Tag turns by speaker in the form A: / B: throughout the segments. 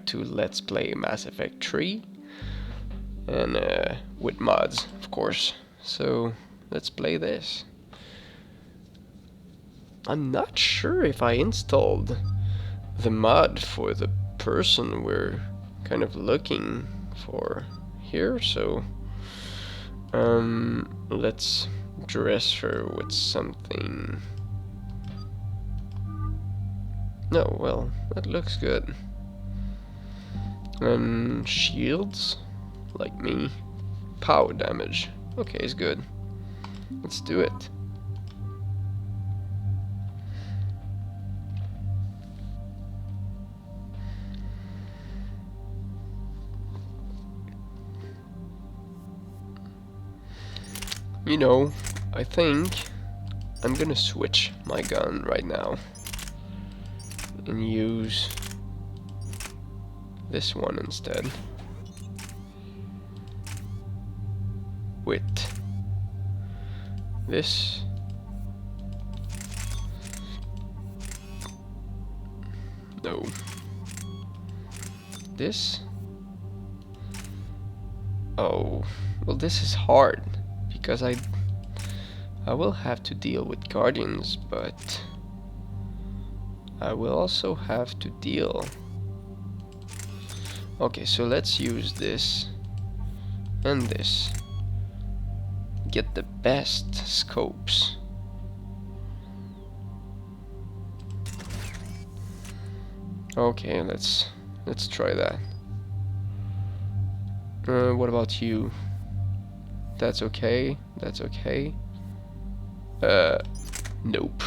A: to Let's Play Mass Effect 3, and with mods, of course. So let's play this. I'm not sure if I installed the mod for the person we're kind of looking for here, so let's dress her with something. No, well, that looks good. Shields, like me. Power damage. Okay, it's good. Let's do it. You know, I think I'm gonna switch my gun right now and use this one instead. With this. No. This. Oh, well, this is hard because I will have to deal with guardians, but I will also have to deal. Okay, so let's use this and this. Get the best scopes. Okay, let's try that. What about you? That's okay. That's okay. Nope.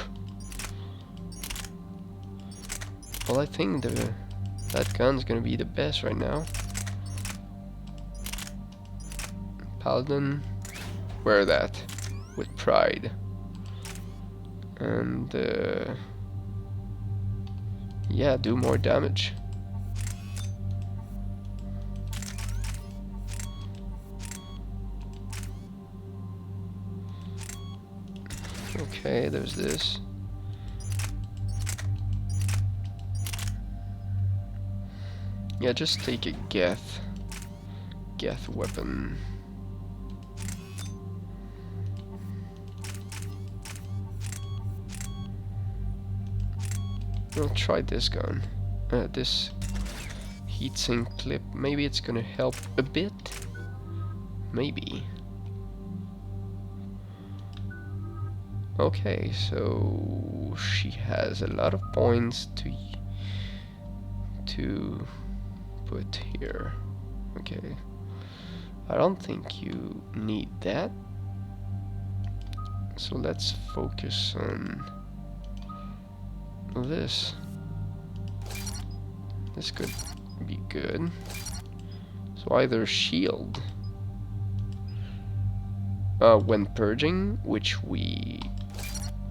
A: Well, I think that gun's gonna be the best right now. Paladin, wear that with pride. And yeah, do more damage. Okay, there's this. Yeah, just take a Geth weapon. I'll try this gun. This heatsink clip. Maybe it's gonna help a bit. Maybe. Okay, so she has a lot of points to put here. Okay. I don't think you need that. So let's focus on this. This could be good. So either shield when purging, which we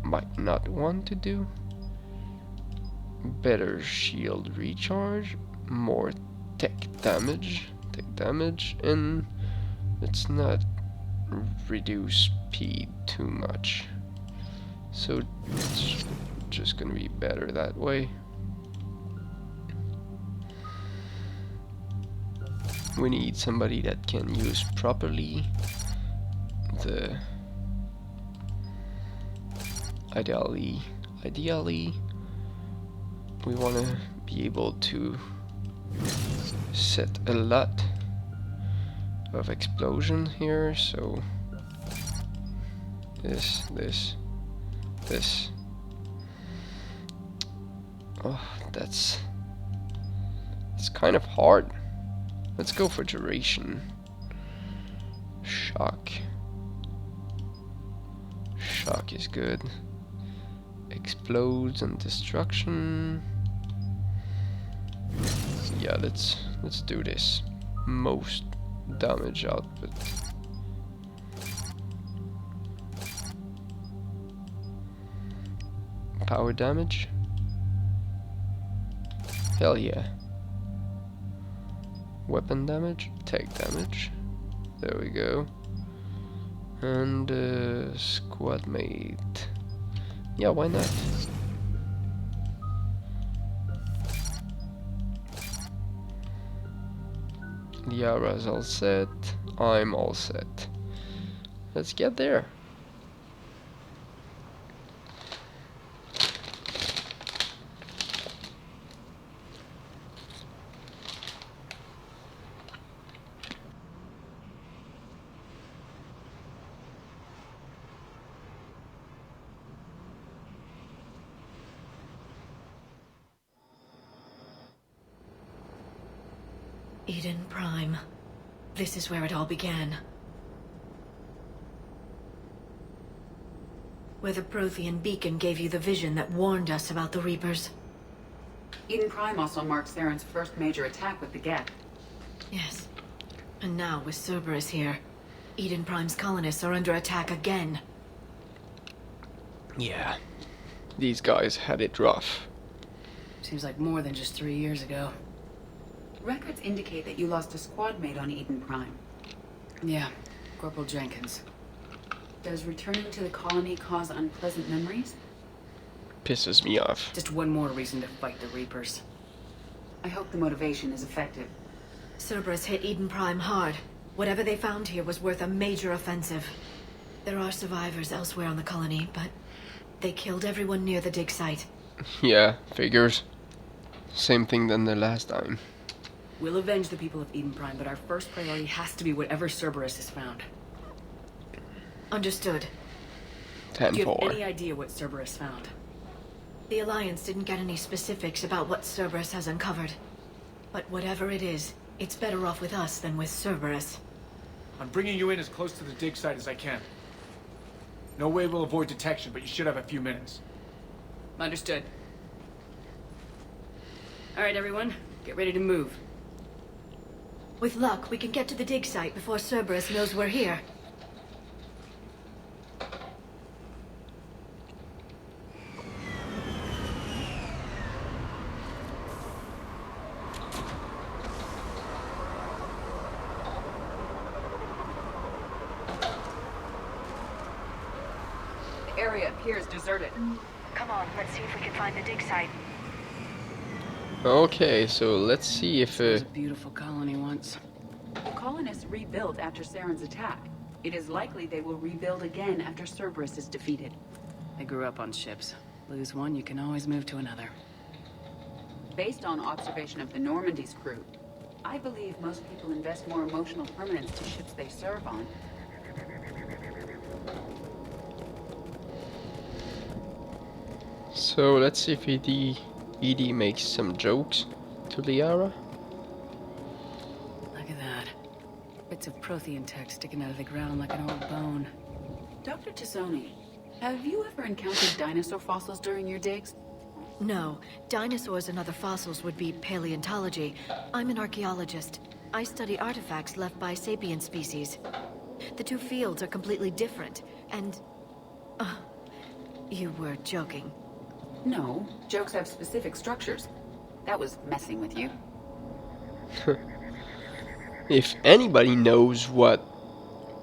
A: might not want to do. Better shield recharge, more tech damage, and let's not reduce speed too much. So it's just gonna be better that way. We need somebody that can use properly the ideally we want to be able to set a lot of explosion here, so this. Oh, it's kind of hard. Let's go for duration. Shock is good. Explodes and destruction. Yeah, let's do this. Most damage output. Power damage. Hell yeah. Weapon damage, tech damage. There we go. And squad mate. Yeah, why not? Liara's all set. I'm all set. Let's get there.
B: Eden Prime. This is where it all began. Where the Prothean beacon gave you the vision that warned us about the Reapers.
C: Eden Prime also marks Saren's first major attack with the Geth.
B: Yes. And now, with Cerberus here, Eden Prime's colonists are under attack again.
A: Yeah. These guys had it rough.
B: Seems like more than just 3 years ago.
C: Records indicate that you lost a squad mate on Eden Prime.
B: Yeah, Corporal Jenkins.
C: Does returning to the colony cause unpleasant memories?
A: Pisses me off.
B: Just one more reason to fight the Reapers.
C: I hope the motivation is effective.
B: Cerberus hit Eden Prime hard. Whatever they found here was worth a major offensive. There are survivors elsewhere on the colony, but they killed everyone near the dig site.
A: Yeah, figures. Same thing than the last time.
B: We'll avenge the people of Eden Prime, but our first priority has to be whatever Cerberus has found. Understood.
A: 10-4.
B: Do you have any idea what Cerberus found? The Alliance didn't get any specifics about what Cerberus has uncovered. But whatever it is, it's better off with us than with Cerberus.
D: I'm bringing you in as close to the dig site as I can. No way we'll avoid detection, but you should have a few minutes.
B: Understood. All right, everyone. Get ready to move. With luck, we can get to the dig site before Cerberus knows we're here.
C: The area appears deserted.
B: Come on, let's see if we can find the dig site.
A: Okay, so let's see if
B: It was a beautiful colony once.
C: The colonists rebuilt after Saren's attack. It is likely they will rebuild again after Cerberus is defeated.
B: I grew up on ships. Lose one, you can always move to another.
C: Based on observation of the Normandy's crew, I believe most people invest more emotional permanence to ships they serve on.
A: So let's see if Edie makes some jokes to Liara.
B: Look at that. Bits of Prothean tech sticking out of the ground like an old bone.
C: Dr. Tassoni, have you ever encountered dinosaur fossils during your digs?
B: No. Dinosaurs and other fossils would be paleontology. I'm an archaeologist. I study artifacts left by sapient species. The two fields are completely different, and... you were joking.
C: No, jokes have specific structures. That was messing with you.
A: If anybody knows what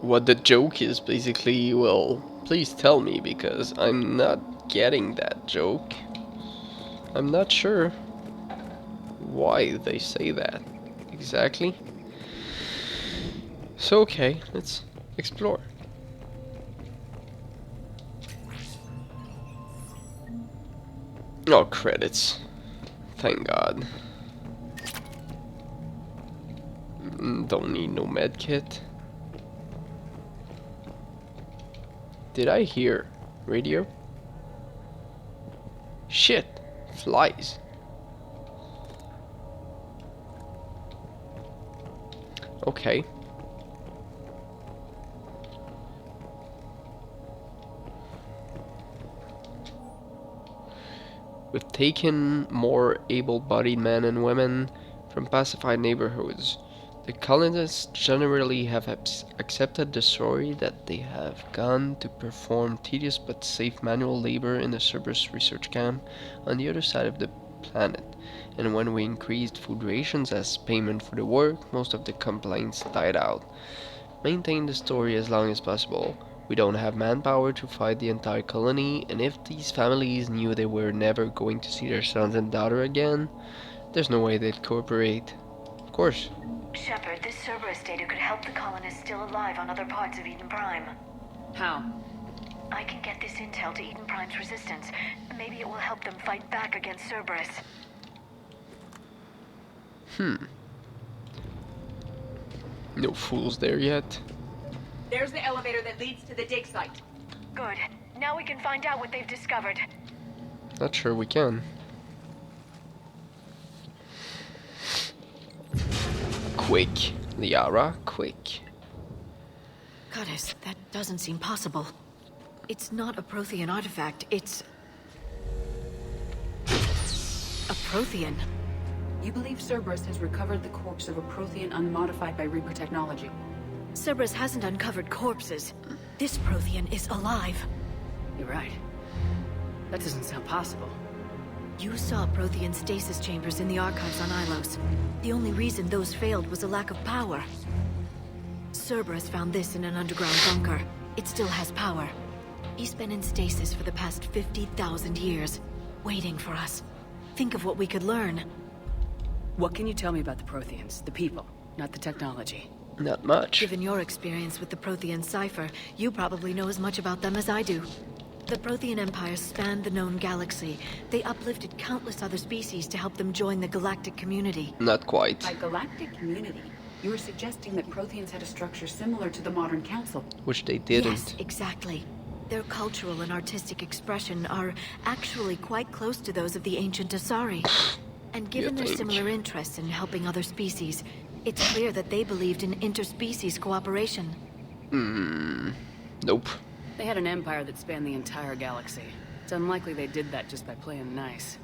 A: the joke is, basically, well, please tell me, because I'm not getting that joke. I'm not sure why they say that exactly. So okay, let's explore. Oh, credits. Thank God. Don't need no med kit. Did I hear radio? Shit, flies. Okay. We've taken more able-bodied men and women from pacified neighborhoods. The colonists generally have accepted the story that they have gone to perform tedious but safe manual labor in the Cerberus research camp on the other side of the planet. And when we increased food rations as payment for the work, most of the complaints died out. Maintain the story as long as possible. We don't have manpower to fight the entire colony, and if these families knew they were never going to see their sons and daughter again, there's no way they'd cooperate. Of course.
B: Shepard, this Cerberus data could help the colonists still alive on other parts of Eden Prime.
C: How?
B: I can get this intel to Eden Prime's resistance. Maybe it will help them fight back against Cerberus.
A: No fools there yet.
C: There's the elevator that leads to the dig site.
B: Good. Now we can find out what they've discovered.
A: Not sure we can. Quick, Liara, quick.
B: Goddess, that doesn't seem possible. It's not a Prothean artifact, it's... a Prothean.
C: You believe Cerberus has recovered the corpse of a Prothean unmodified by Reaper technology?
B: Cerberus hasn't uncovered corpses. This Prothean is alive.
C: You're right. That doesn't sound possible.
B: You saw Prothean stasis chambers in the archives on Ilos. The only reason those failed was a lack of power. Cerberus found this in an underground bunker. It still has power. He's been in stasis for the past 50,000 years, waiting for us. Think of what we could learn.
C: What can you tell me about the Protheans? The people, not the technology.
A: Not much.
B: Given your experience with the Prothean cipher, you probably know as much about them as I do. The Prothean Empire spanned the known galaxy. They uplifted countless other species to help them join the galactic community.
A: Not quite.
C: By galactic community, you were suggesting that Protheans had a structure similar to the modern council.
A: Which they didn't.
B: Yes, exactly. Their cultural and artistic expression are actually quite close to those of the ancient Asari. And given their
A: think?
B: similar interests in helping other species, it's clear that they believed in interspecies cooperation.
A: Nope.
E: They had an empire that spanned the entire galaxy. It's unlikely they did that just by playing nice.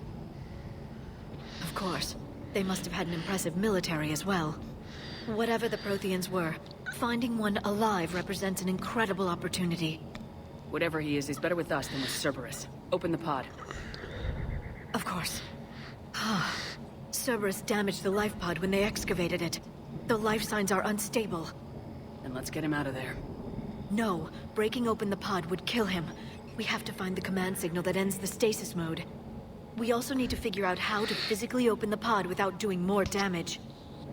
B: Of course. They must have had an impressive military as well. Whatever the Protheans were, finding one alive represents an incredible opportunity.
E: Whatever he is, he's better with us than with Cerberus. Open the pod.
B: Of course. Cerberus damaged the life pod when they excavated it. The life signs are unstable.
E: Then let's get him out of there.
B: No, breaking open the pod would kill him. We have to find the command signal that ends the stasis mode. We also need to figure out how to physically open the pod without doing more damage.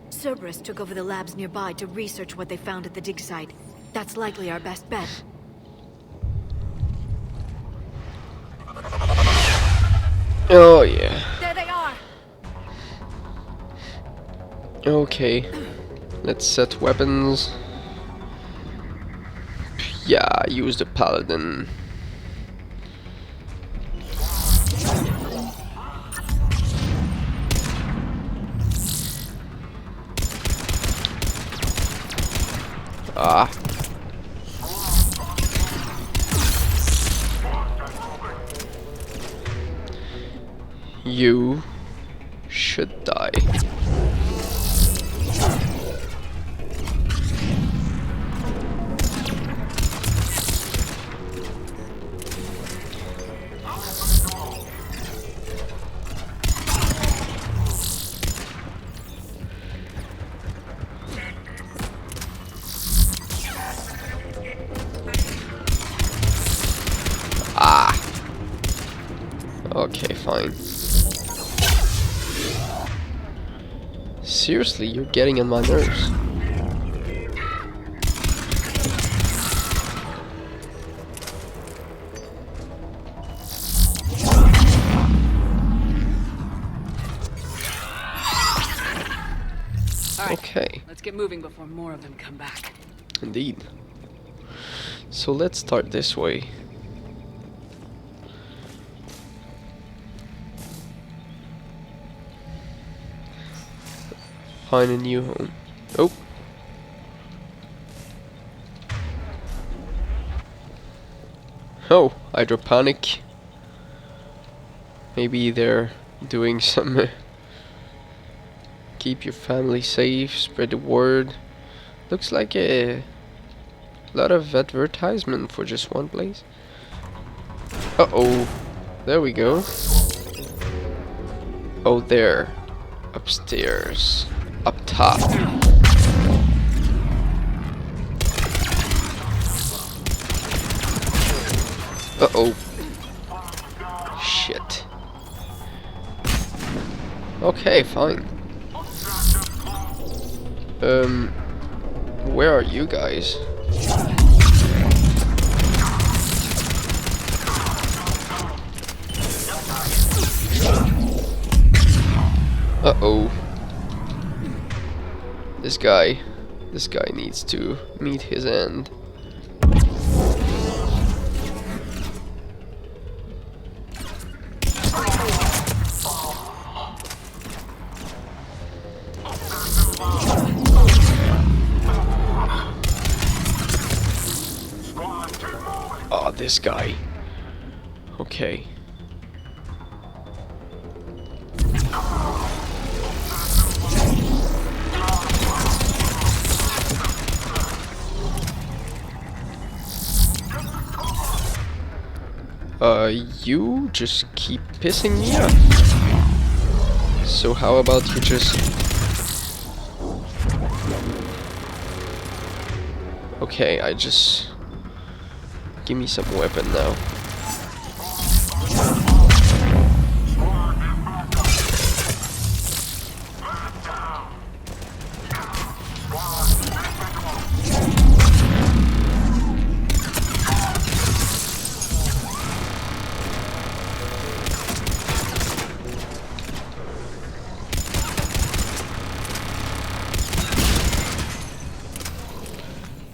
B: Cerberus took over the labs nearby to research what they found at the dig site. That's likely our best bet.
A: Oh yeah.
B: There they are!
A: Okay. Let's set weapons. Yeah, use the paladin. Ah. You should die. Ah. Okay, fine. Seriously, you're getting on my nerves. Okay,
E: Let's get moving before more of them come back.
A: indeed. So let's start this way. Find a new home. Oh. Oh, hydroponic. Maybe they're doing some keep your family safe, spread the word. Looks like a lot of advertisement for just one place. Uh-oh. There we go. Oh, there. Upstairs. Up top. Uh-oh. Shit. Okay, fine. Um, where are you guys? Uh-oh. This guy needs to meet his end. Ah, this guy. Okay. You just keep pissing me off. So how about you just... Okay, I just... Give me some weapon now.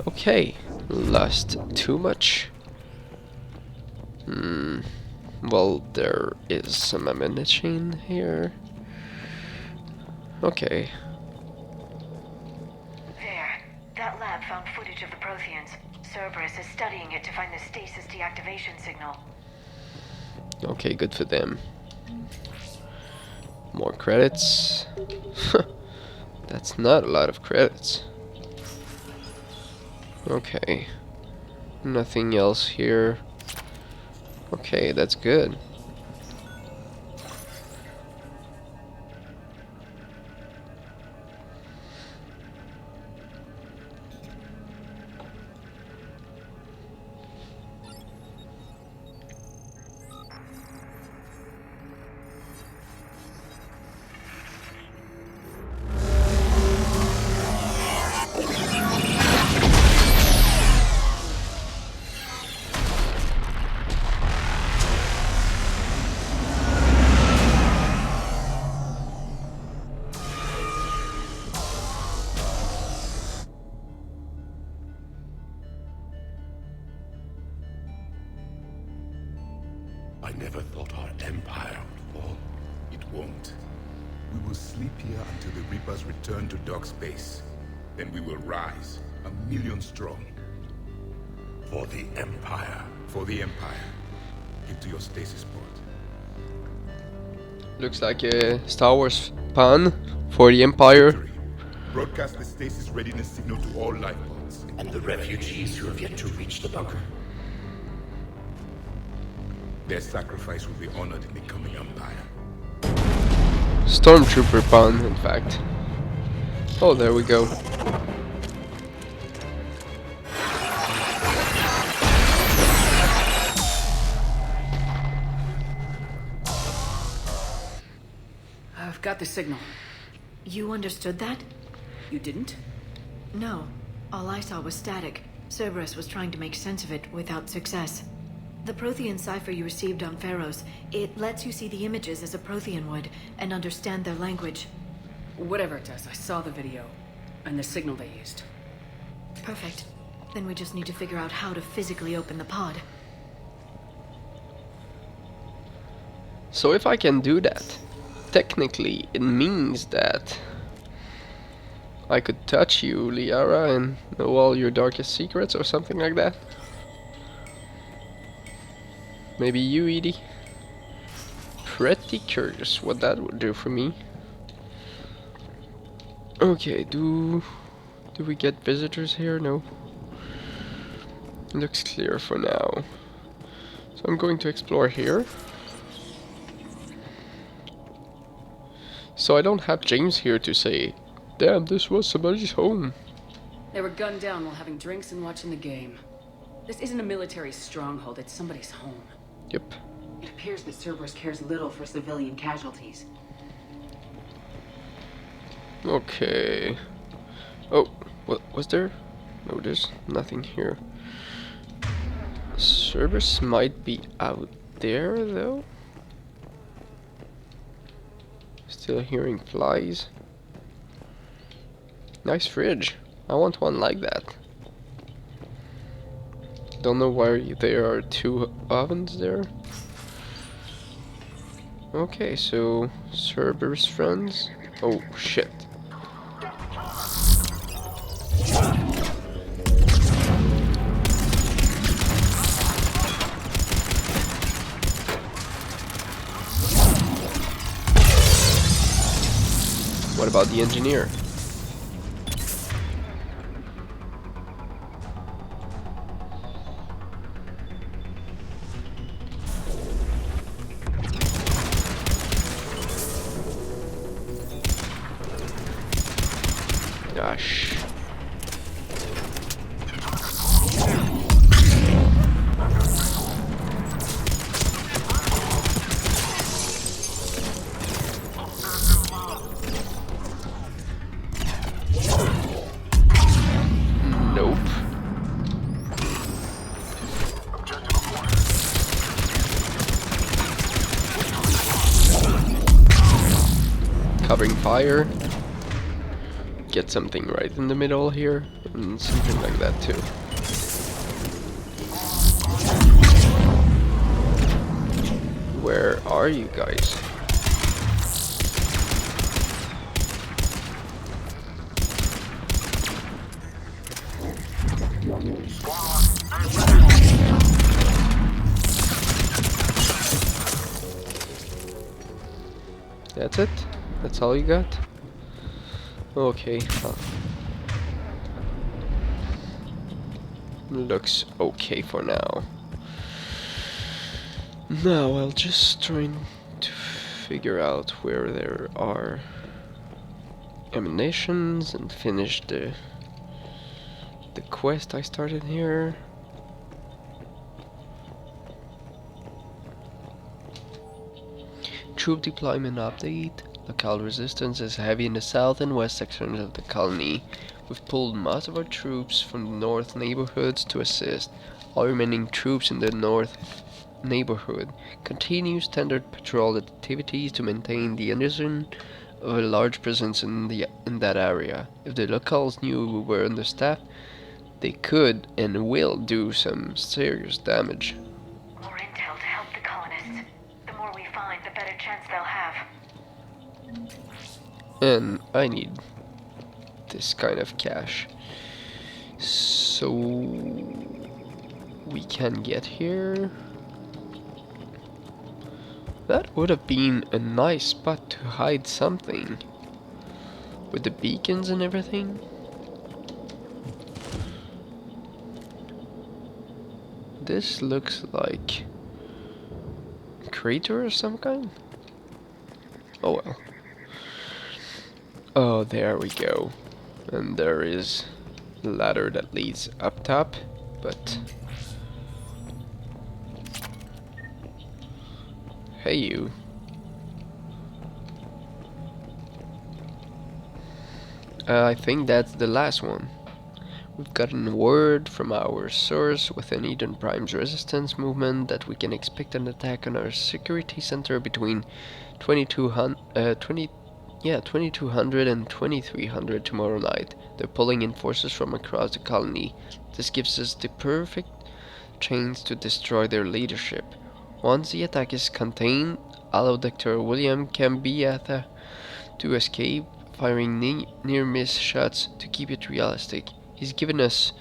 A: Okay, lost too much. Well, there is some ammunition here. Okay.
B: There. That lab found footage of the Protheans. Cerberus is studying it to find the stasis deactivation signal.
A: Okay, good for them. More credits. That's not a lot of credits. Okay. Nothing else here. Okay, that's good.
F: I never thought our empire would fall. It won't. We will sleep here until the Reapers return to dark space. Then we will rise, 1,000,000 strong. For the Empire. For the Empire. Get to your stasis port.
A: Looks like a Star Wars pun for the Empire.
F: Victory. Broadcast the stasis readiness signal to all life pods.
G: And the refugees who have yet to reach the bunker.
F: Their sacrifice will be honored in the coming Empire.
A: Stormtrooper pun, in fact. Oh, there we go.
E: I've got the signal.
B: You understood that?
E: You didn't?
B: No. All I saw was static. Cerberus was trying to make sense of it without success. The Prothean cipher you received on Pharaohs, it lets you see the images as a Prothean would, and understand their language.
E: Whatever it does, I saw the video. And the signal they used.
B: Perfect. Then we just need to figure out how to physically open the pod.
A: So if I can do that, technically it means that I could touch you, Liara, and know all your darkest secrets or something like that. Maybe you, Edie. Pretty curious what that would do for me. Okay, do we get visitors here? No. It looks clear for now. So I'm going to explore here. So I don't have James here to say, damn, this was somebody's home.
E: They were gunned down while having drinks and watching the game. This isn't a military stronghold, it's somebody's home.
A: Yep.
C: It appears that Cerberus cares little for civilian casualties.
A: Okay. Oh, what was there? No, there's nothing here. Cerberus might be out there though. Still hearing flies. Nice fridge. I want one like that. Don't know why there are two ovens there. Okay, so Cerberus friends. Oh shit. What about the engineer? Gosh. Nope. Covering fire. Get something right in the middle here, and something like that too. Where are you guys? That's it? That's all you got? Okay. Looks okay for now. Now I'll just try to figure out where there are emanations and finish the quest I started here. Troop deployment update. Local resistance is heavy in the south and west sections of the colony. We've pulled most of our troops from the north neighborhoods to assist. All remaining troops in the north neighborhood continue standard patrol activities to maintain the illusion of a large presence in that area. If the locals knew we were understaffed, they could and will do some serious damage.
B: More intel to help the colonists. The more we find, the better chance they'll have.
A: And I need this kind of cash. So we can get here. That would have been a nice spot to hide something. With the beacons and everything. This looks like a crater of some kind. Oh well. Oh, there we go. And there is a ladder that leads up top, but... Hey you. I think that's the last one. We've gotten word from our source within Eden Prime's resistance movement that we can expect an attack on our security center between 2200 and 2300 tomorrow night. They're pulling in forces from across the colony. This gives us the perfect chance to destroy their leadership. Once the attack is contained, allow Dr. William Cambiata to escape, firing near-miss shots to keep it realistic. He's given us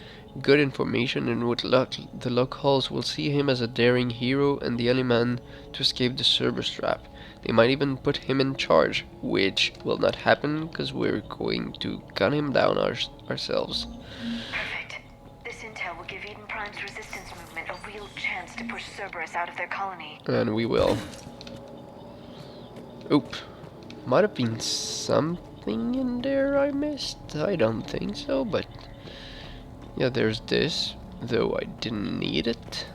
A: good information, and with luck, the locals will see him as a daring hero and the only man to escape the Cerberus trap. They might even put him in charge, which will not happen because we're going to gun him down ourselves.
B: Perfect. This intel will give Eden Prime's resistance movement a real chance to push Cerberus out of their colony.
A: And we will. Oop. Might have been something in there I missed. I don't think so, but... Yeah, there's this, though I didn't need it.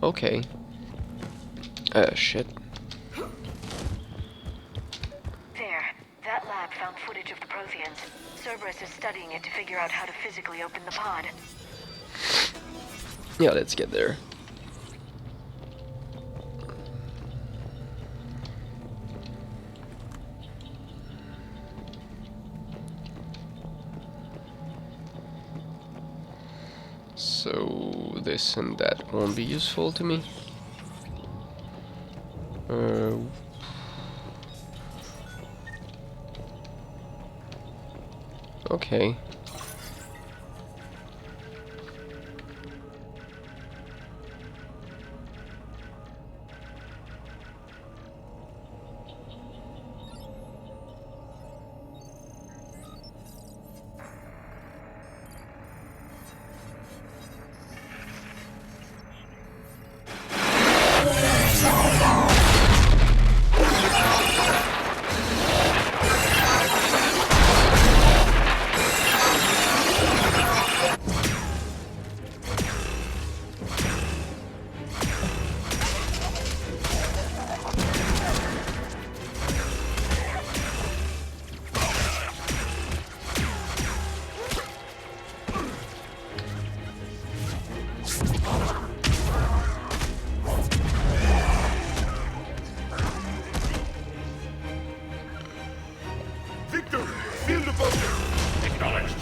A: Okay. Shit.
B: There. That lab found footage of the Protheans. Cerberus is studying it to figure out how to physically open the pod.
A: Yeah, let's get there. So this and that won't be useful to me. Okay.
F: Victor, seal the bunker. Acknowledged.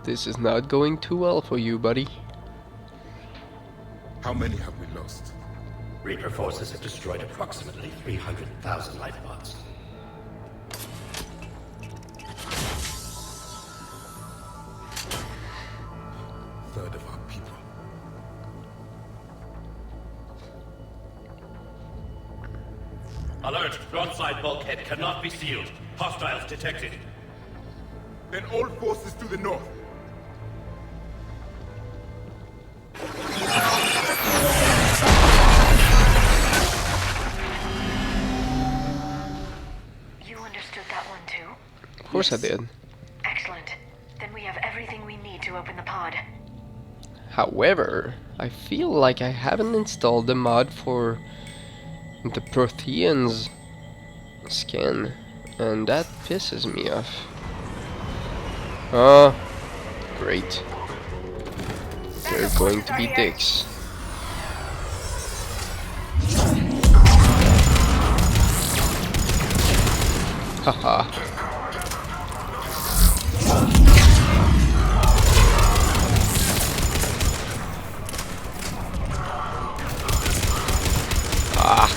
A: This is not going too well for you, buddy.
F: How many have we lost?
G: Reaper forces have destroyed approximately 300,000 life pods.
F: Third of our people.
G: Alert! Broadside bulkhead cannot be sealed. Hostiles detected.
F: Then all forces to the north.
B: You understood that one too?
A: Of course I did.
B: Excellent. Then we have everything we need to open the pod.
A: However, I feel like I haven't installed the mod for the Protheans skin, and that pisses me off. Oh, great. They're going to be dicks. Haha. Ah.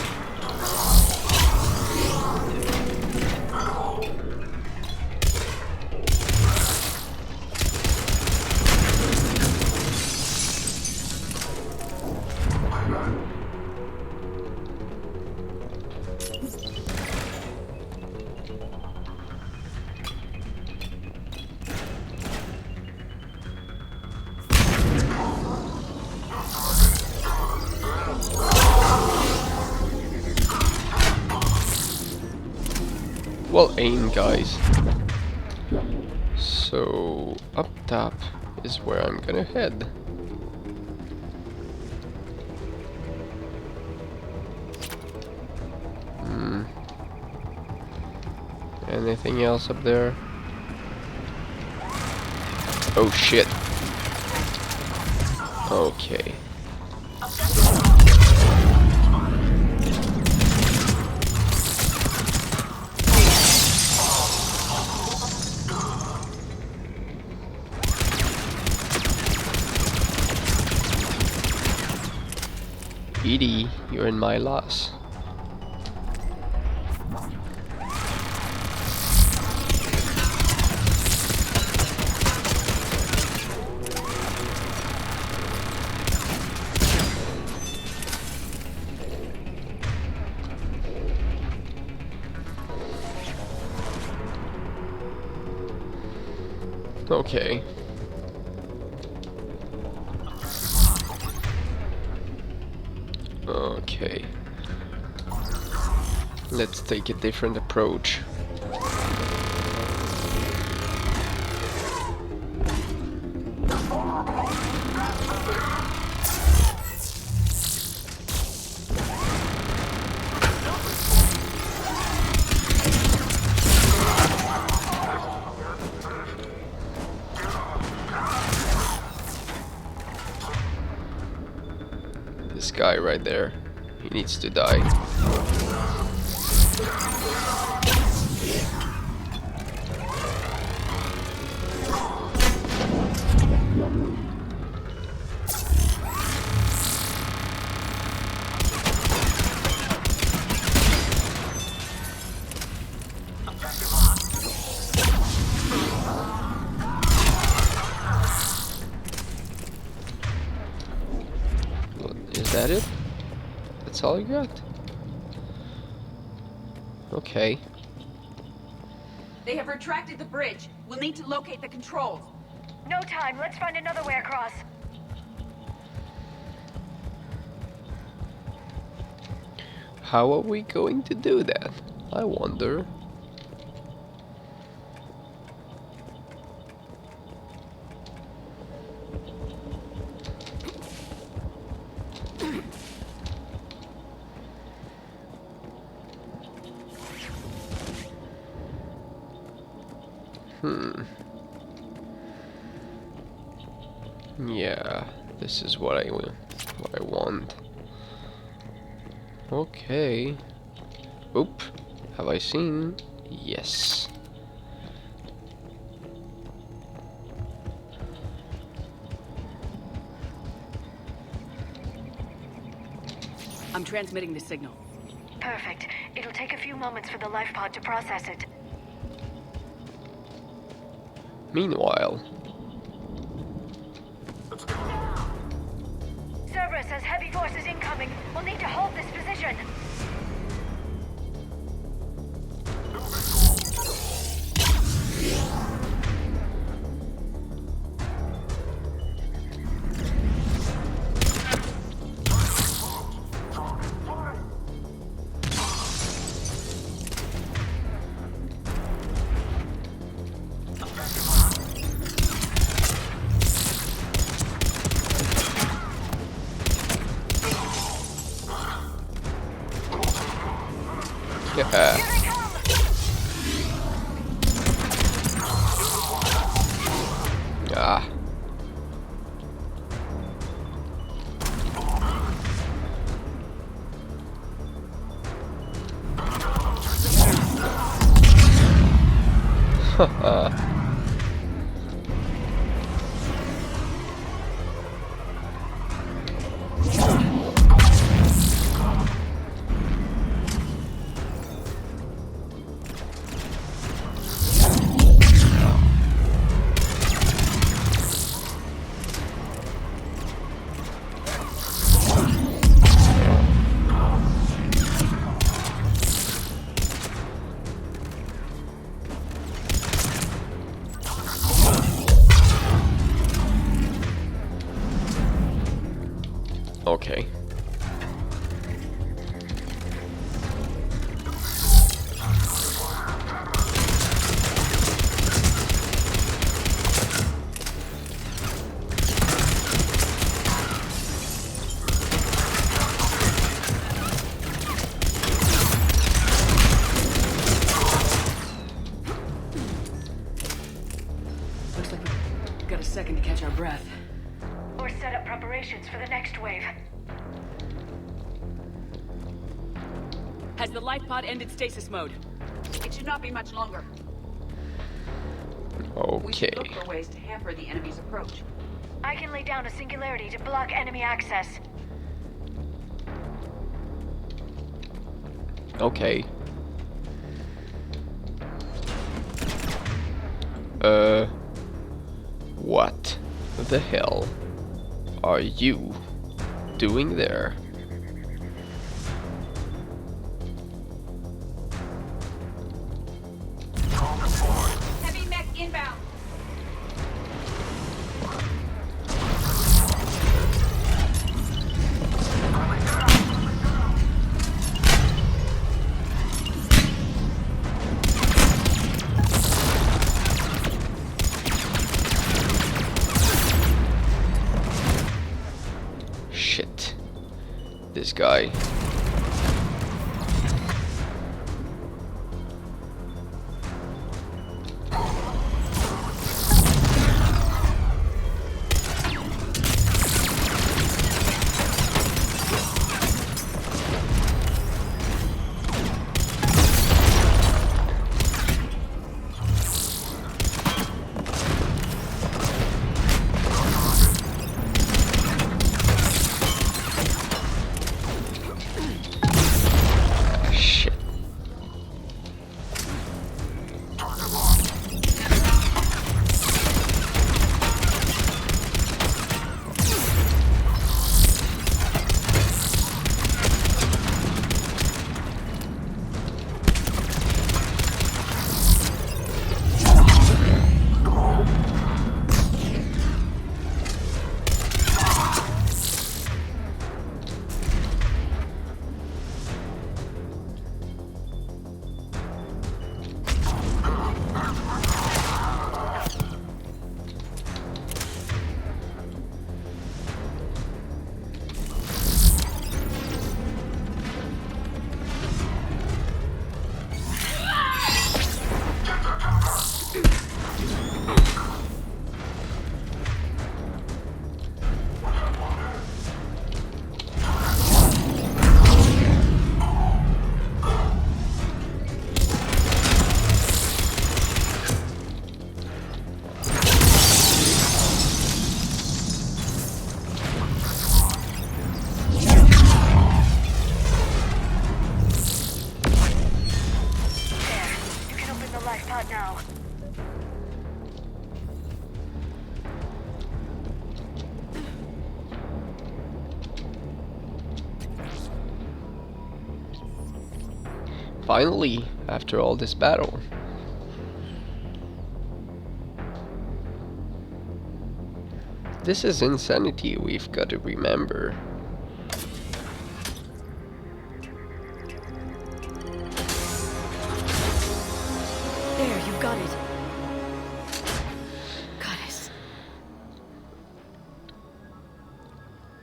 A: Well, aim, guys. So, up top is where I'm gonna head. Anything else up there? Oh shit. Okay. Edie, you're in my loss. Okay. Okay. Let's take a different approach. This guy right there, he needs to die. Is that it? That's all you got? Okay.
C: They have retracted the bridge. We'll need to locate the controls.
B: No time. Let's find another way across.
A: How are we going to do that? I wonder. Yeah, this is what I want. Okay. Oop. Have I seen? Yes.
E: I'm transmitting the signal.
B: Perfect. It'll take a few moments for the life pod to process it.
A: Meanwhile,
B: Cerberus has heavy forces incoming. We'll need to hold this position.
A: yeah. Ah. Okay.
E: Looks like we've got a second to catch our breath.
B: Or set up preparations for the next wave.
E: Has the life pod ended stasis mode?
C: It should not be much longer. We should
A: Okay.
C: look for ways to hamper the enemy's approach.
B: I can lay down a singularity to block enemy access.
A: Okay. What the hell are you doing there?
C: Heavy mech inbound.
A: this guy. Shit.
B: You can open the life pod now.
A: Finally, after all this battle. This is insanity, we've got to remember.
B: There, you've got it. Goddess.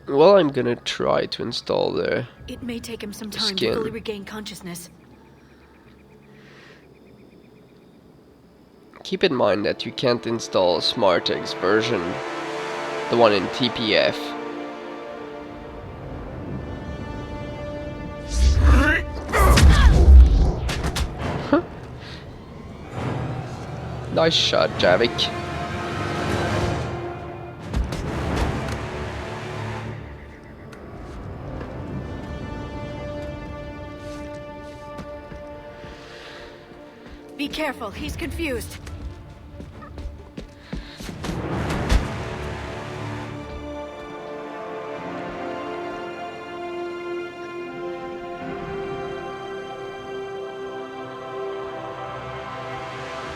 A: Well, I'm gonna try to install the
B: It may take him some time
A: skin.
B: to fully regain consciousness.
A: Keep in mind that you can't install SmartX version, the one in TPF. Nice shot, Javik.
B: Be careful, he's confused.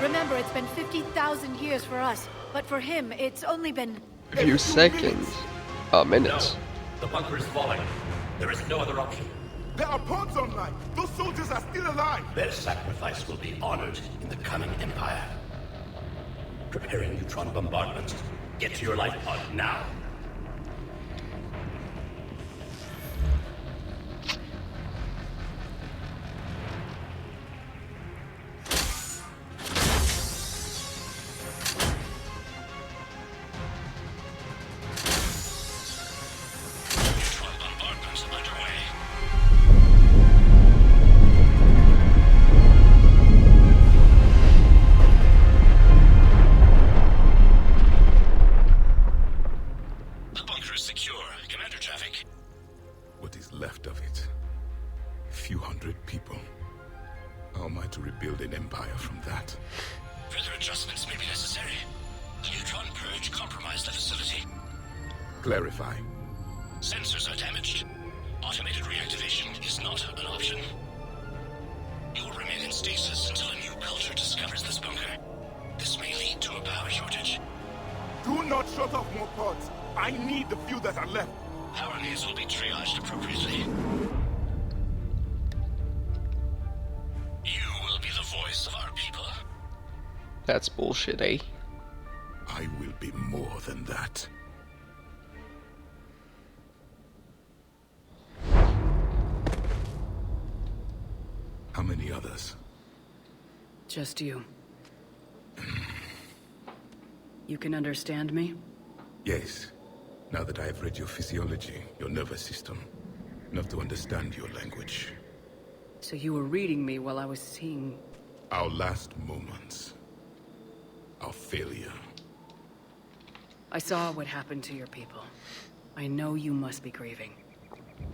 B: Remember, it's been 50,000 years for us, but for him, it's only been...
A: A few seconds. Minutes.
G: The bunker is falling. There is no other option.
F: There are pods online. Those soldiers are still alive.
G: Their sacrifice will be honored in the coming Empire. Preparing neutron bombardment. Get to your life pod now. Neutron bombardment underway. The bunker is secure, Commander Traffic.
F: What is left of it? A few hundred people. How am I to rebuild an empire from that?
G: Further adjustments may be necessary. The neutron purge compromised the facility.
F: Clarify.
G: Sensors are damaged. Automated reactivation is not an option. You will remain in stasis until a new culture discovers this bunker. This may lead to a power shortage.
F: Do not shut off more pods. I need the few that are left.
G: Power needs will be triaged appropriately. You will be the voice of our people.
A: That's bullshit, eh?
F: I will be more than that. How many others?
E: Just you. You can understand me?
F: Yes. Now that I have read your physiology, your nervous system, enough to understand your language.
E: So you were reading me while I was seeing...
F: Our last moments. Our failure.
E: I saw what happened to your people. I know you must be grieving.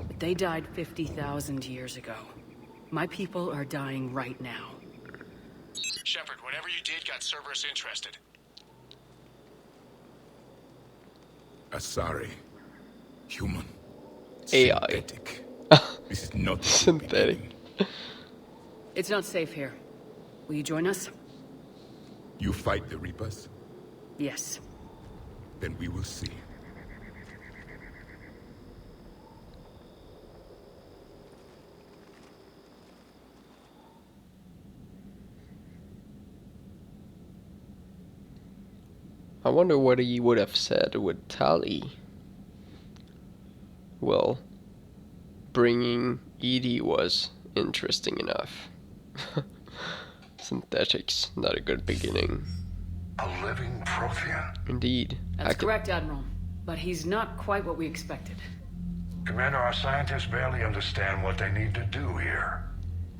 E: But they died 50,000 years ago. My people are dying right now.
G: Shepard, whatever you did got Cerberus interested.
F: Asari. Human.
A: AI.
F: Synthetic. This is not the
A: Synthetic.
F: beginning.
E: It's not safe here. Will you join us?
F: You fight the Reapers?
E: Yes.
F: Then we will see.
A: I wonder what he would have said with Tali. Well, bringing Edie was interesting enough. Synthetics, not a good beginning.
H: A living Prothean.
A: Indeed.
E: That's correct, Admiral. But he's not quite what we expected.
H: Commander, our scientists barely understand what they need to do here.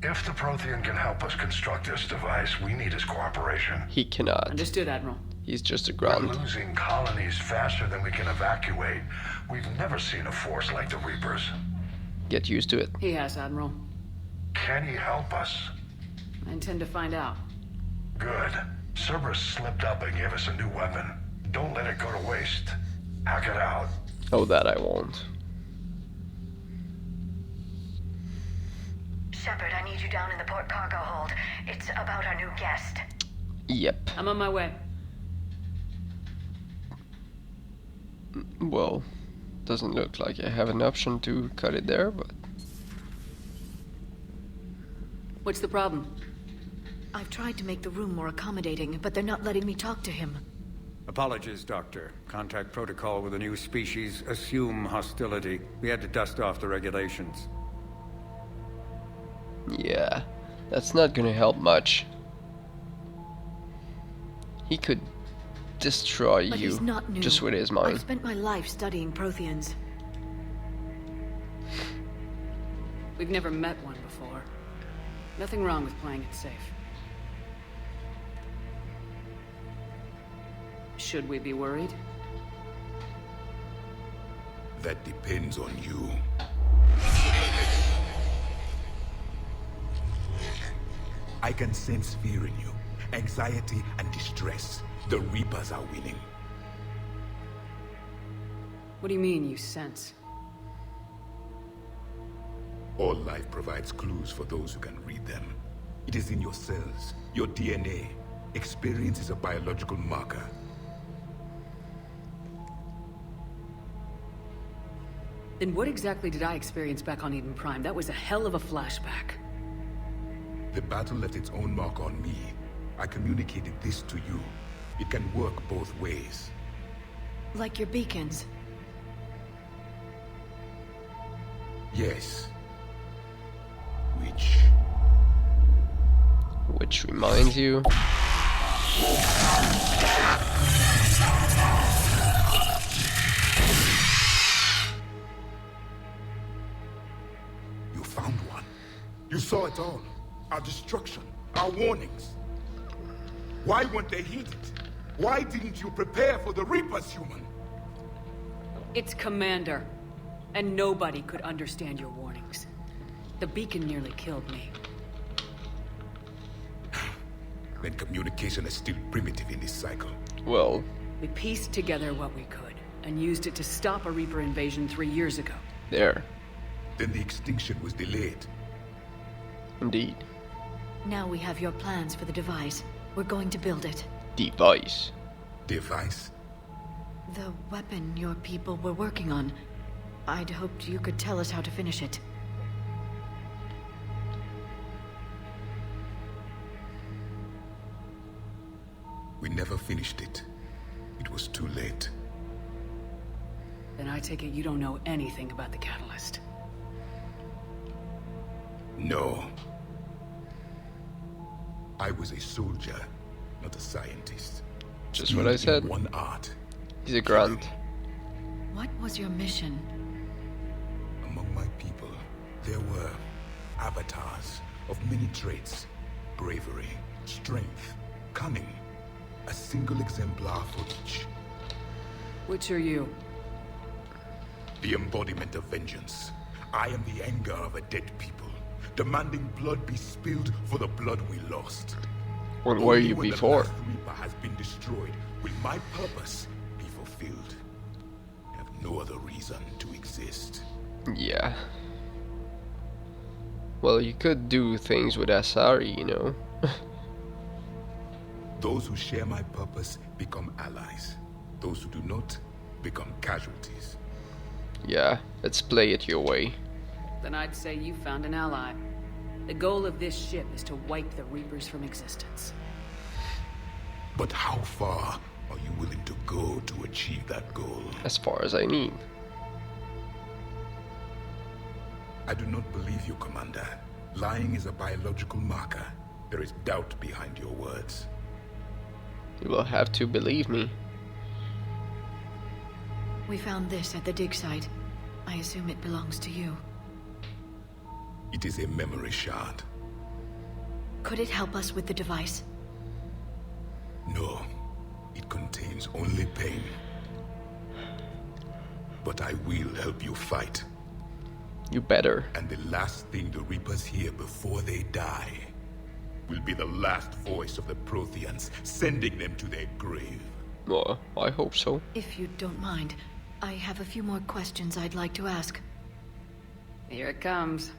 H: If the Prothean can help us construct this device, we need his cooperation.
A: He cannot.
E: Understood, Admiral.
A: He's just a
H: We're
A: grunt.
H: losing colonies faster than we can evacuate. We've never seen a force like the Reapers.
A: Get used to it.
E: He has, Admiral.
H: Can he help us?
E: I intend to find out.
H: Good. Cerberus slipped up and gave us a new weapon. Don't let it go to waste. Hack it out.
A: Oh, that I won't.
B: Shepard, I need you down in the port cargo hold. It's about our new guest.
A: Yep.
E: I'm on my way.
A: Well, doesn't look like I have an option to cut it there, but...
E: What's the problem?
B: I've tried to make the room more accommodating, but they're not letting me talk to him.
I: Apologies, Doctor. Contact protocol with a new species. Assume hostility. We had to dust off the regulations.
A: Yeah, that's not gonna help much. He could destroy
B: But
A: you
B: he's not new.
A: just with his
B: I've
A: mind.
B: spent my life studying Protheans.
E: We've never met one before. Nothing wrong with playing it safe. Should we be worried?
F: That depends on you. I can sense fear in you. Anxiety and distress. The Reapers are winning.
E: What do you mean, you sense?
F: All life provides clues for those who can read them. It is in your cells, your DNA. Experience is a biological marker.
E: Then what exactly did I experience back on Eden Prime? That was a hell of a flashback.
F: The battle left its own mark on me. I communicated this to you. It can work both ways.
B: Like your beacons.
F: Yes.
A: Which reminds you...
F: You found one. You saw it all. Our destruction. Our warnings. Why weren't they heeded? Why didn't you prepare for the Reapers, human?
E: It's Commander. And nobody could understand your warnings. The beacon nearly killed me.
F: Then communication is still primitive in this cycle.
A: Well,
E: We pieced together what we could, and used it to stop a Reaper invasion 3 years ago.
A: there.
F: Then the extinction was delayed.
A: Indeed.
B: Now we have your plans for the device. We're going to build it.
A: Device.
F: Device?
B: The weapon your people were working on. I'd hoped you could tell us how to finish it.
F: We never finished it. It was too late.
E: Then I take it you don't know anything about the catalyst.
F: No. I was a soldier, not a scientist.
A: Just what I
F: Skilled in
A: said.
F: one art.
A: He's a grunt.
B: What was your mission?
F: Among my people, there were avatars of many traits. Bravery, strength, cunning. A single exemplar for each.
E: Which are you?
F: The embodiment of vengeance. I am the anger of a dead people, demanding blood be spilled for the blood we lost.
A: What were
F: Only
A: you
F: when
A: before?
F: The last Reaper has been destroyed will my purpose be fulfilled. I have no other reason to exist.
A: Yeah. Well, you could do things with Asari, you know.
F: Those who share my purpose become allies. Those who do not become casualties.
A: Yeah, let's play it your way.
E: Then I'd say you found an ally. The goal of this ship is to wipe the Reapers from existence.
F: But how far are you willing to go to achieve that goal?
A: As far as I need.
F: I do not believe you, Commander. Lying is a biological marker. There is doubt behind your words.
A: You will have to believe me.
B: We found this at the dig site. I assume it belongs to you.
F: It is a memory shard.
B: Could it help us with the device?
F: No, it contains only pain. But I will help you fight.
A: You better.
F: And the last thing the Reapers hear before they die will be the last voice of the Protheans, sending them to their grave.
A: Well, I hope so.
B: If you don't mind, I have a few more questions I'd like to ask.
E: Here it comes.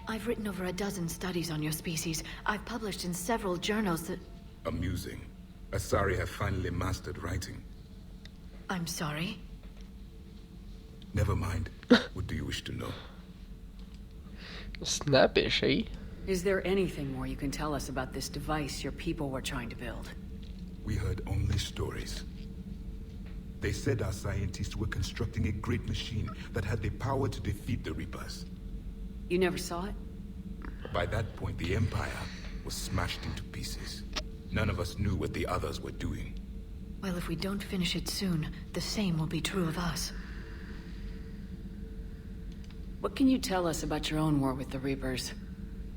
B: I've written over a dozen studies on your species. I've published in several journals that...
F: Amusing. Asari have finally mastered writing.
B: I'm sorry.
F: Never mind. What do you wish to know?
A: Snappish, eh?
E: Is there anything more you can tell us about this device your people were trying to build?
F: We heard only stories. They said our scientists were constructing a great machine that had the power to defeat the Reapers.
E: You never saw it?
F: By that point, the Empire was smashed into pieces. None of us knew what the others were doing.
B: Well, if we don't finish it soon, the same will be true of us.
E: What can you tell us about your own war with the Reapers?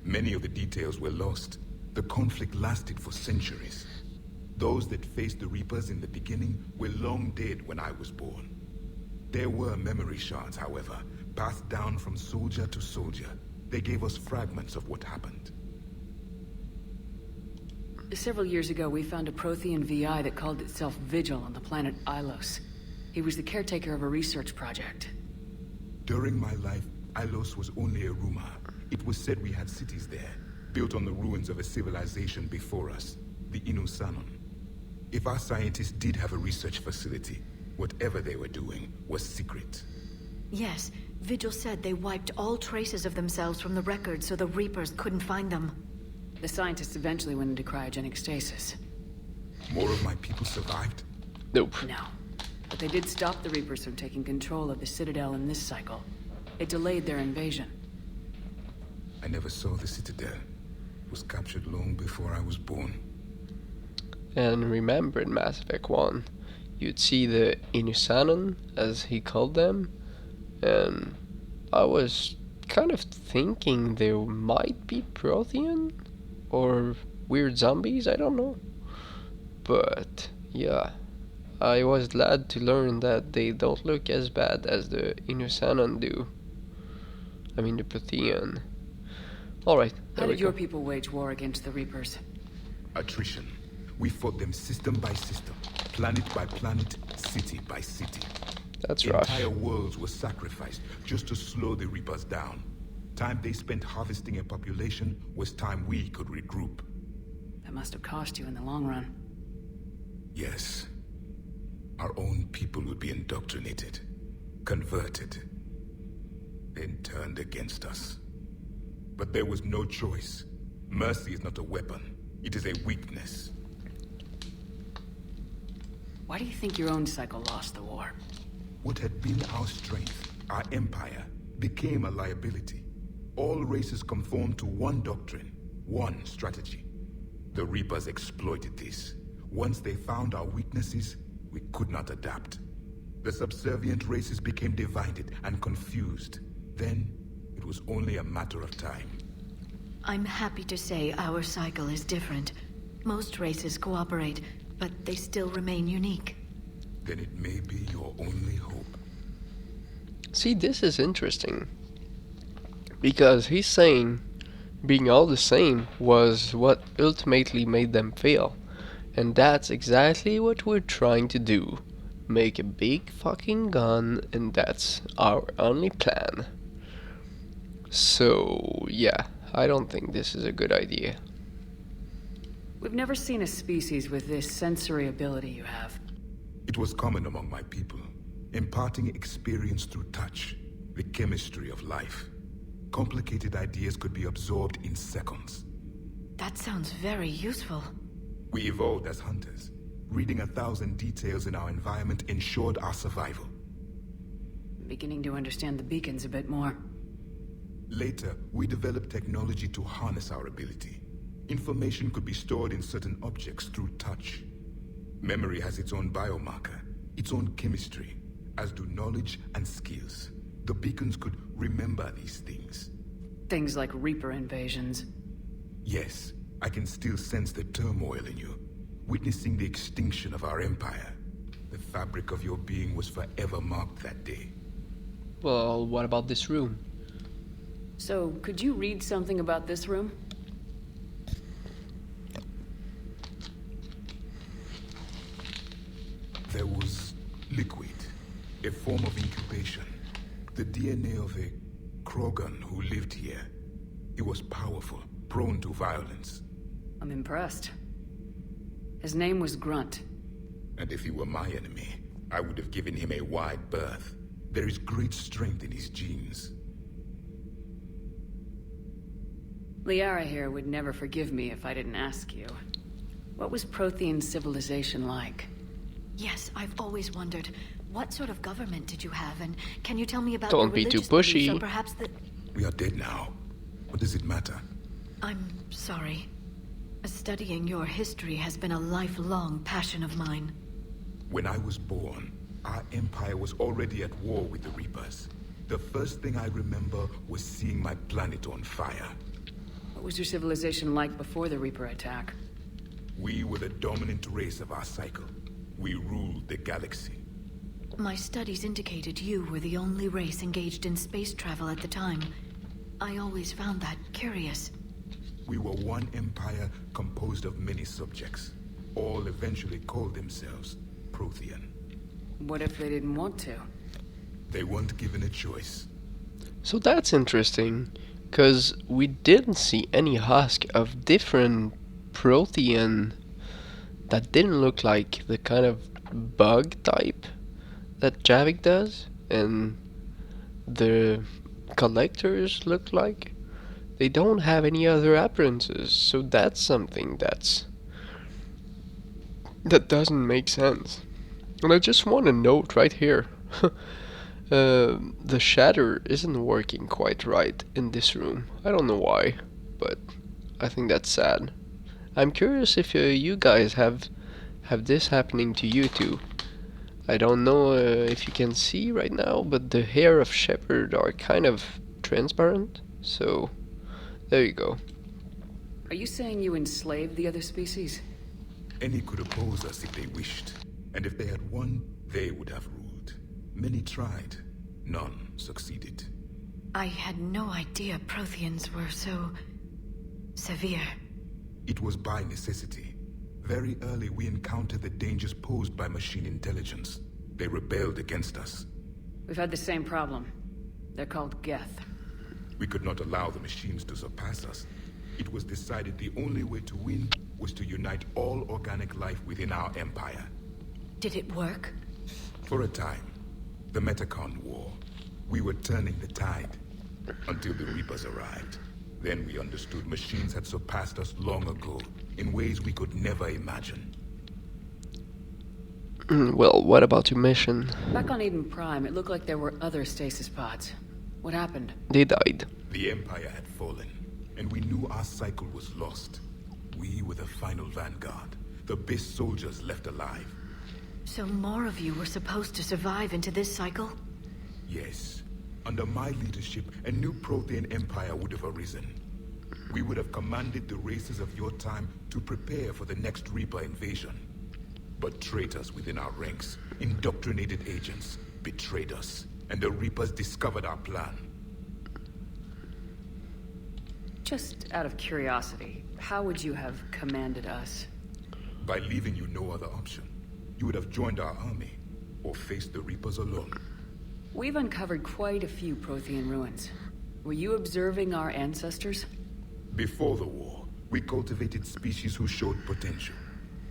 F: Many of the details were lost. The conflict lasted for centuries. Those that faced the Reapers in the beginning were long dead when I was born. There were memory shards, however, passed down from soldier to soldier. They gave us fragments of what happened.
E: Several years ago, we found a Prothean VI that called itself Vigil on the planet Ilos. He was the caretaker of a research project.
F: During my life, Ilos was only a rumor. It was said we had cities there, built on the ruins of a civilization before us, the Inusanon. If our scientists did have a research facility, whatever they were doing was secret.
B: Yes, Vigil said they wiped all traces of themselves from the records so the Reapers couldn't find them.
E: The scientists eventually went into cryogenic stasis.
F: More of my people survived?
A: Nope.
E: No. But they did stop the Reapers from taking control of the Citadel in this cycle. It delayed their invasion.
F: I never saw the Citadel. It was captured long before I was born.
A: And remember in Mass Effect 1, you'd see the Inusanon, as he called them, and I was kind of thinking they might be Prothean, or weird zombies, I don't know. But, yeah, I was glad to learn that they don't look as bad as the Inusanon do. I mean the Prothean. Alright,
E: How
A: there we
E: did your
A: go.
E: people wage war against the Reapers?
F: Attrition. We fought them system by system, planet by planet, city by city.
A: That's rough.
F: Entire worlds were sacrificed just to slow the Reapers down. Time they spent harvesting a population was time we could regroup.
E: That must have cost you in the long run.
F: Yes. Our own people would be indoctrinated, converted, then turned against us. But there was no choice. Mercy is not a weapon. It is a weakness.
E: Why do you think your own cycle lost the war?
F: What had been our strength, our empire, became a liability. All races conformed to one doctrine, one strategy. The Reapers exploited this. Once they found our weaknesses, we could not adapt. The subservient races became divided and confused. Then, it was only a matter of time.
B: I'm happy to say our cycle is different. Most races cooperate, but they still remain unique.
F: Then it may be your only hope.
A: See, this is interesting. Because he's saying being all the same was what ultimately made them fail. And that's exactly what we're trying to do. Make a big fucking gun, and that's our only plan. So, yeah, I don't think this is a good idea.
E: We've never seen a species with this sensory ability you have.
F: It was common among my people, imparting experience through touch, the chemistry of life. Complicated ideas could be absorbed in seconds.
B: That sounds very useful.
F: We evolved as hunters. Reading 1,000 details in our environment ensured our survival.
E: I'm beginning to understand the beacons a bit more.
F: Later, we developed technology to harness our ability. Information could be stored in certain objects through touch. Memory has its own biomarker, its own chemistry, as do knowledge and skills. The beacons could remember these things.
E: Things like Reaper invasions.
F: Yes, I can still sense the turmoil in you, witnessing the extinction of our empire. The fabric of your being was forever marked that day.
A: Well, what about this room?
E: So, could you read something about this room?
F: There was liquid, a form of incubation. The DNA of a Krogan who lived here. He was powerful, prone to violence.
E: I'm impressed. His name was Grunt.
F: And if he were my enemy, I would have given him a wide berth. There is great strength in his genes.
E: Liara here would never forgive me if I didn't ask you. What was Prothean civilization like?
B: Yes, I've always wondered, what sort of government did you have, and can you tell me about
A: Don't
B: your
A: be too
B: religious beliefs,
A: pushy.
B: or perhaps the...
F: We are dead now. What does it matter?
B: I'm sorry. Studying your history has been a lifelong passion of mine.
F: When I was born, our empire was already at war with the Reapers. The first thing I remember was seeing my planet on fire.
E: What was your civilization like before the Reaper attack?
F: We were the dominant race of our cycle. We ruled the galaxy.
B: My studies indicated you were the only race engaged in space travel at the time. I always found that curious.
F: We were one empire composed of many subjects. All eventually called themselves Prothean.
E: What if they didn't want to?
F: They weren't given a choice.
A: So that's interesting, because we didn't see any husk of different Prothean that didn't look like the kind of bug type that Javik does, and the collectors look like. They don't have any other appearances, so that's something that doesn't make sense. And I just want to note right here, the shatter isn't working quite right in this room. I don't know why, but I think that's sad. I'm curious if you guys have this happening to you too. I don't know if you can see right now, but the hair of Shepard are kind of transparent, so there you go.
E: Are you saying you enslaved the other species?
F: Any could oppose us if they wished. And if they had won, they would have ruled. Many tried. None succeeded.
B: I had no idea Protheans were so... severe.
F: It was by necessity. Very early we encountered the dangers posed by machine intelligence. They rebelled against us.
E: We've had the same problem. They're called Geth.
F: We could not allow the machines to surpass us. It was decided the only way to win was to unite all organic life within our empire.
B: Did it work?
F: For a time. The Metacon War. We were turning the tide. Until the Reapers arrived. Then we understood machines had surpassed us long ago, in ways we could never imagine.
A: Well, what about your mission?
E: Back on Eden Prime, it looked like there were other stasis pods. What happened?
A: They died.
F: The Empire had fallen, and we knew our cycle was lost. We were the final vanguard, the best soldiers left alive.
B: So more of you were supposed to survive into this cycle?
F: Yes. Under my leadership, a new Prothean empire would have arisen. We would have commanded the races of your time to prepare for the next Reaper invasion. But traitors within our ranks, indoctrinated agents, betrayed us, and the Reapers discovered our plan.
E: Just out of curiosity, how would you have commanded us?
F: By leaving you no other option. You would have joined our army, or faced the Reapers alone.
E: We've uncovered quite a few Prothean ruins. Were you observing our ancestors?
F: Before the war, we cultivated species who showed potential.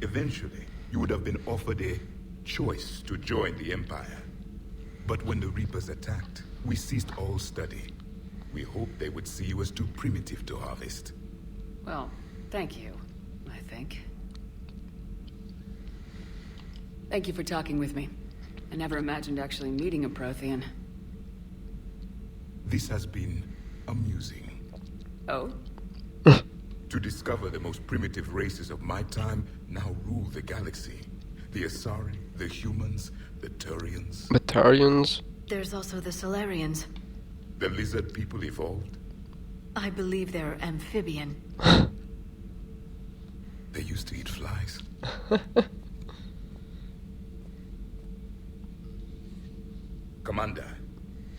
F: Eventually, you would have been offered a choice to join the Empire. But when the Reapers attacked, we ceased all study. We hoped they would see you as too primitive to harvest.
E: Well, thank you, I think. Thank you for talking with me. I never imagined actually meeting a Prothean.
F: This has been amusing.
E: Oh?
F: To discover the most primitive races of my time now rule the galaxy. The Asari, the humans, the Turians.
A: Batarians?
B: There's also the Solarians.
F: The lizard people evolved.
B: I believe they're amphibian.
F: They used to eat flies. Commander,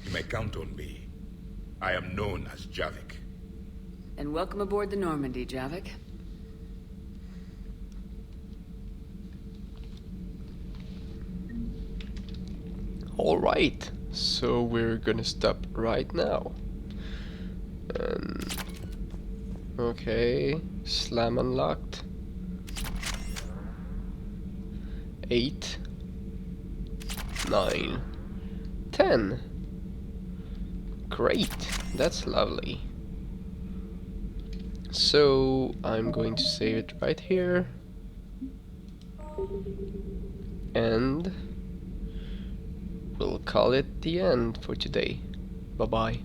F: you may count on me. I am known as Javik.
E: And welcome aboard the Normandy, Javik.
A: Alright, so we're gonna stop right now. Okay, slam unlocked. 8, 9, 10. Great, that's lovely. So I'm going to save it right here. And we'll call it the end for today. Bye bye.